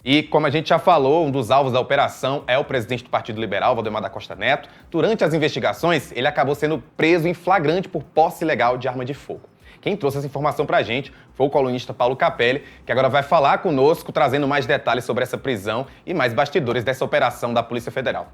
E, como a gente já falou, um dos alvos da operação é o presidente do Partido Liberal, Valdemar da Costa Neto. Durante as investigações, ele acabou sendo preso em flagrante por posse ilegal de arma de fogo. Quem trouxe essa informação pra gente foi o colunista Paulo Capelli, que agora vai falar conosco, trazendo mais detalhes sobre essa prisão e mais bastidores dessa operação da Polícia Federal.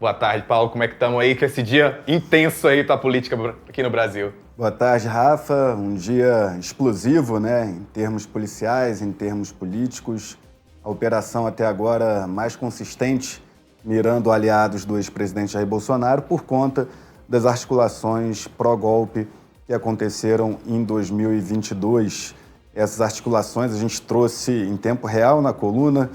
Boa tarde, Paulo. Como é que estamos aí com esse dia intenso aí pra política aqui no Brasil? Boa tarde, Rafa. Um dia explosivo, né? Em termos policiais, em termos políticos. A operação até agora mais consistente, mirando aliados do ex-presidente Jair Bolsonaro por conta das articulações pró-golpe que aconteceram em 2022. Essas articulações a gente trouxe em tempo real na coluna,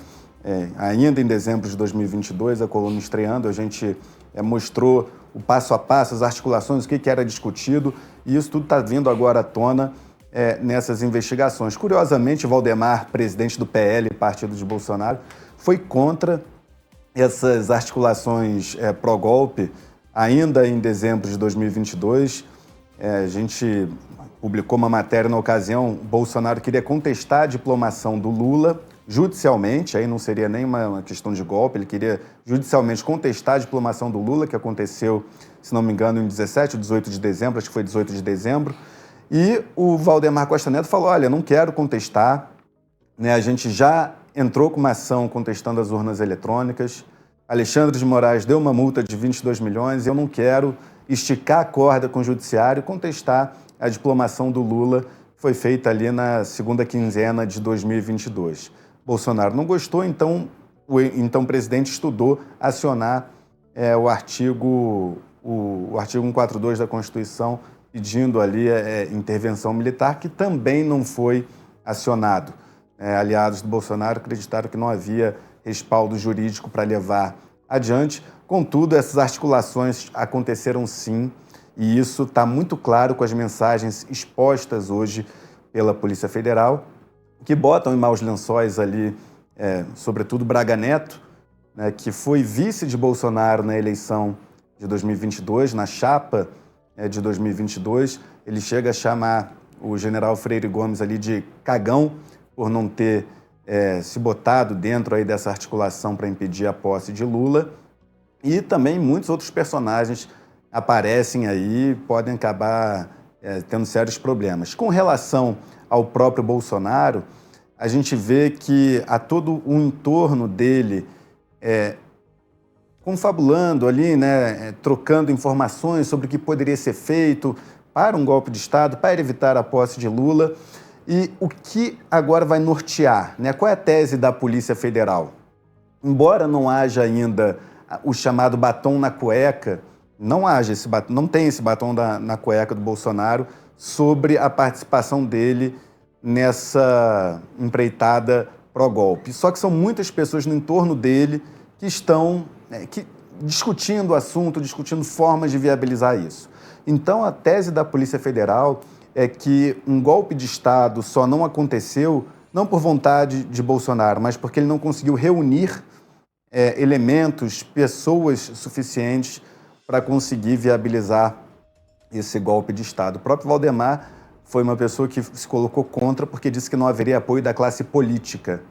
ainda em dezembro de 2022, a coluna estreando, a gente mostrou o passo a passo, as articulações, o que era discutido, e isso tudo está vindo agora à tona nessas investigações. Curiosamente, Valdemar, presidente do PL, partido de Bolsonaro, foi contra essas articulações pró-golpe ainda em dezembro de 2022. A gente publicou uma matéria na ocasião, Bolsonaro queria contestar a diplomação do Lula judicialmente, aí não seria nem uma questão de golpe, ele queria judicialmente contestar a diplomação do Lula, que aconteceu, se não me engano, em 17 ou 18 de dezembro, acho que foi 18 de dezembro, e o Valdemar Costa Neto falou, olha, não quero contestar, né? A gente já entrou com uma ação contestando as urnas eletrônicas, Alexandre de Moraes deu uma multa de 22 milhões, eu não quero esticar a corda com o judiciário e contestar a diplomação do Lula, que foi feita ali na segunda quinzena de 2022. Bolsonaro não gostou, então o presidente estudou acionar o artigo 142 da Constituição, pedindo ali intervenção militar, que também não foi acionado. Aliados do Bolsonaro acreditaram que não havia respaldo jurídico para levar adiante. Contudo, essas articulações aconteceram sim, e isso está muito claro com as mensagens expostas hoje pela Polícia Federal, que botam em maus lençóis ali, sobretudo Braga Neto, né, que foi vice de Bolsonaro na eleição de 2022, na chapa de 2022. Ele chega a chamar o general Freire Gomes ali de cagão, por não ter se botado dentro aí dessa articulação para impedir a posse de Lula. E também muitos outros personagens aparecem aí e podem acabar tendo sérios problemas. Com relação ao próprio Bolsonaro, a gente vê que há todo um entorno dele confabulando ali, né, trocando informações sobre o que poderia ser feito para um golpe de Estado, para evitar a posse de Lula. E o que agora vai nortear, né? Qual é a tese da Polícia Federal? Embora não haja ainda o chamado batom na cueca, não tem esse batom na cueca do Bolsonaro sobre a participação dele nessa empreitada pró-golpe. Só que são muitas pessoas no entorno dele que estão discutindo o assunto, discutindo formas de viabilizar isso. Então, a tese da Polícia Federal é que um golpe de Estado só não aconteceu, não por vontade de Bolsonaro, mas porque ele não conseguiu reunir elementos, pessoas suficientes para conseguir viabilizar esse golpe de Estado. O próprio Valdemar foi uma pessoa que se colocou contra porque disse que não haveria apoio da classe política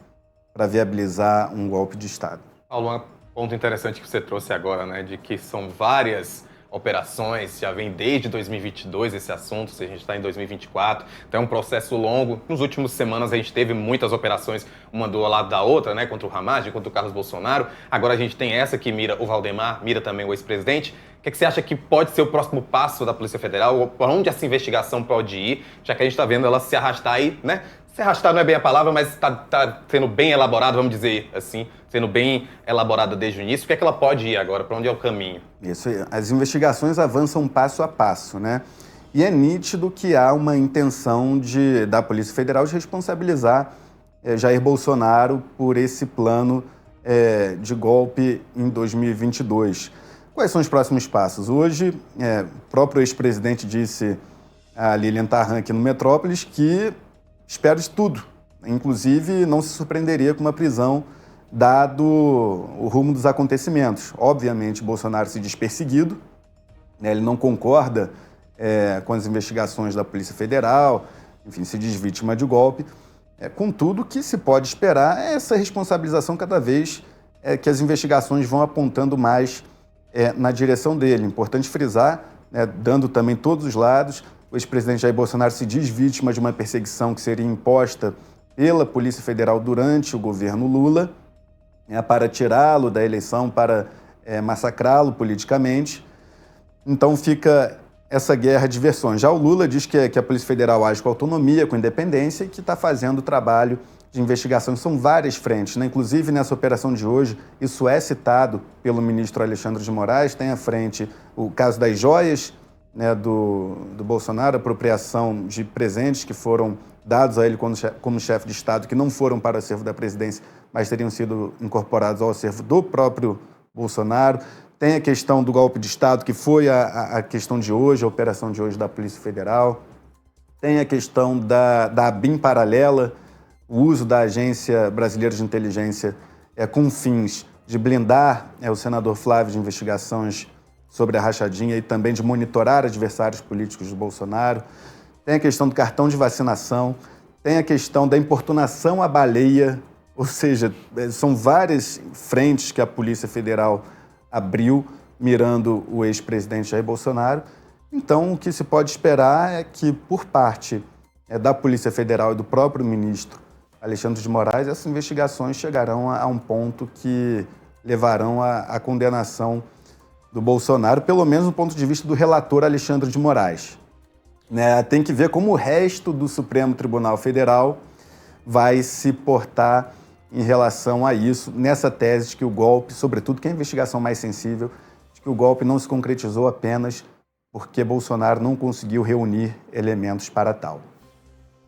para viabilizar um golpe de Estado. Paulo, um ponto interessante que você trouxe agora, né, de que são várias operações, já vem desde 2022 esse assunto, se a gente está em 2024, então é um processo longo. Nos últimos semanas a gente teve muitas operações, uma do lado da outra, né, contra o Hamas, contra o Carlos Bolsonaro. Agora a gente tem essa que mira o Valdemar, mira também o ex-presidente. O que você acha que pode ser o próximo passo da Polícia Federal? Ou para onde essa investigação pode ir, já que a gente está vendo ela se arrastar aí, né? Se arrastar não é bem a palavra, mas está sendo bem elaborado, vamos dizer assim, sendo bem elaborada desde o início. O que é que ela pode ir agora? Para onde é o caminho? Isso, as investigações avançam passo a passo, né? E é nítido que há uma intenção da Polícia Federal de responsabilizar Jair Bolsonaro por esse plano de golpe em 2022. Quais são os próximos passos? Hoje, o próprio ex-presidente disse a Lilian Tharran aqui no Metrópolis que espera de tudo. Inclusive, não se surpreenderia com uma prisão, dado o rumo dos acontecimentos. Obviamente, Bolsonaro se diz perseguido, né? Ele não concorda com as investigações da Polícia Federal, enfim, se diz vítima de golpe. Contudo, o que se pode esperar é essa responsabilização cada vez que as investigações vão apontando mais na direção dele. Importante frisar, né, dando também todos os lados, o ex-presidente Jair Bolsonaro se diz vítima de uma perseguição que seria imposta pela Polícia Federal durante o governo Lula, para tirá-lo da eleição, para massacrá-lo politicamente. Então fica essa guerra de versões. Já o Lula diz que a Polícia Federal age com autonomia, com independência e que está fazendo o trabalho de investigação. São várias frentes, né? Inclusive nessa operação de hoje, isso é citado pelo ministro Alexandre de Moraes. Tem à frente o caso das joias, né, do Bolsonaro, apropriação de presentes que foram dados a ele como chefe de Estado, que não foram para o acervo da presidência, mas teriam sido incorporados ao acervo do próprio Bolsonaro. Tem a questão do golpe de Estado, que foi a questão de hoje, a operação de hoje da Polícia Federal. Tem a questão da ABIN paralela, o uso da Agência Brasileira de Inteligência com fins de blindar o senador Flávio de investigações sobre a rachadinha e também de monitorar adversários políticos do Bolsonaro. Tem a questão do cartão de vacinação, tem a questão da importunação à baleia, ou seja, são várias frentes que a Polícia Federal abriu, mirando o ex-presidente Jair Bolsonaro. Então, o que se pode esperar é que, por parte da Polícia Federal e do próprio ministro Alexandre de Moraes, essas investigações chegarão a um ponto que levarão à condenação do Bolsonaro, pelo menos do ponto de vista do relator Alexandre de Moraes. Tem que ver como o resto do Supremo Tribunal Federal vai se portar em relação a isso, nessa tese de que o golpe, sobretudo que é a investigação mais sensível, de que o golpe não se concretizou apenas porque Bolsonaro não conseguiu reunir elementos para tal.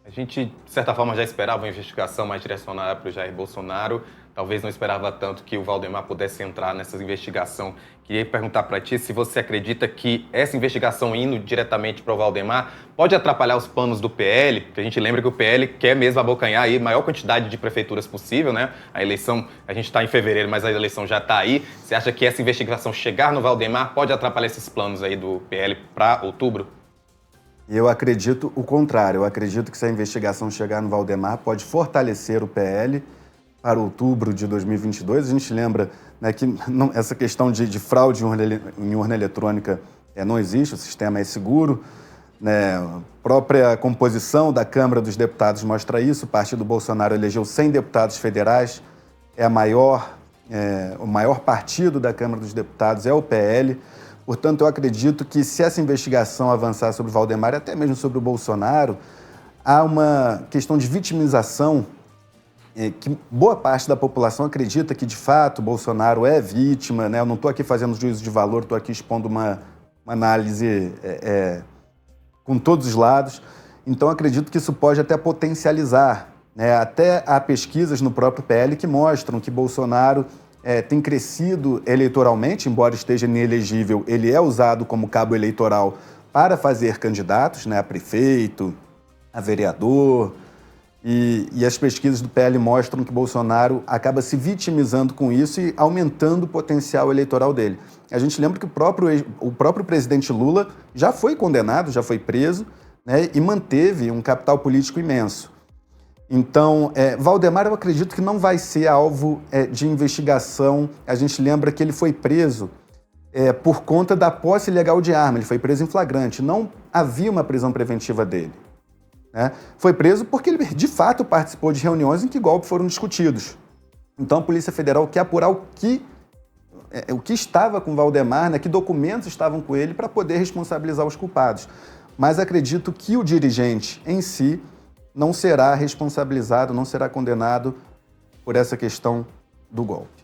A gente, de certa forma, já esperava uma investigação mais direcionada para o Jair Bolsonaro. Talvez não esperava tanto que o Valdemar pudesse entrar nessa investigação. Queria perguntar para ti se você acredita que essa investigação indo diretamente para o Valdemar pode atrapalhar os planos do PL, porque a gente lembra que o PL quer mesmo abocanhar aí a maior quantidade de prefeituras possível, né? A eleição, a gente está em fevereiro, mas a eleição já está aí. Você acha que essa investigação chegar no Valdemar pode atrapalhar esses planos aí do PL para outubro? Eu acredito o contrário. Eu acredito que se a investigação chegar no Valdemar pode fortalecer o PL para outubro de 2022. A gente lembra, né, que essa questão de fraude em urna eletrônica não existe, o sistema é seguro. Né? A própria composição da Câmara dos Deputados mostra isso. O partido Bolsonaro elegeu 100 deputados federais, o maior partido da Câmara dos Deputados é o PL. Portanto, eu acredito que se essa investigação avançar sobre o Valdemar e até mesmo sobre o Bolsonaro, há uma questão de vitimização que boa parte da população acredita que, de fato, Bolsonaro é vítima, né? Eu não estou aqui fazendo juízo de valor, estou aqui expondo uma análise com todos os lados. Então, acredito que isso pode até potencializar, né? Até há pesquisas no próprio PL que mostram que Bolsonaro tem crescido eleitoralmente, embora esteja inelegível, ele é usado como cabo eleitoral para fazer candidatos, né? A prefeito, a vereador. E as pesquisas do PL mostram que Bolsonaro acaba se vitimizando com isso e aumentando o potencial eleitoral dele. A gente lembra que o próprio presidente Lula já foi condenado, já foi preso, né, e manteve um capital político imenso. Então, Valdemar, eu acredito que não vai ser alvo de investigação. A gente lembra que ele foi preso por conta da posse ilegal de arma, ele foi preso em flagrante, não havia uma prisão preventiva dele. Né? Foi preso porque ele, de fato, participou de reuniões em que golpes foram discutidos. Então, a Polícia Federal quer apurar o que estava com Valdemar, né? Que documentos estavam com ele para poder responsabilizar os culpados. Mas acredito que o dirigente em si não será responsabilizado, não será condenado por essa questão do golpe.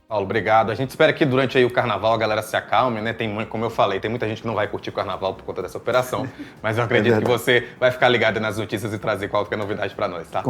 Paulo, obrigado. A gente espera que durante aí o carnaval a galera se acalme, né? Como eu falei, tem muita gente que não vai curtir o carnaval por conta dessa operação, mas eu acredito que você vai ficar ligado nas notícias e trazer qualquer novidade para nós, tá?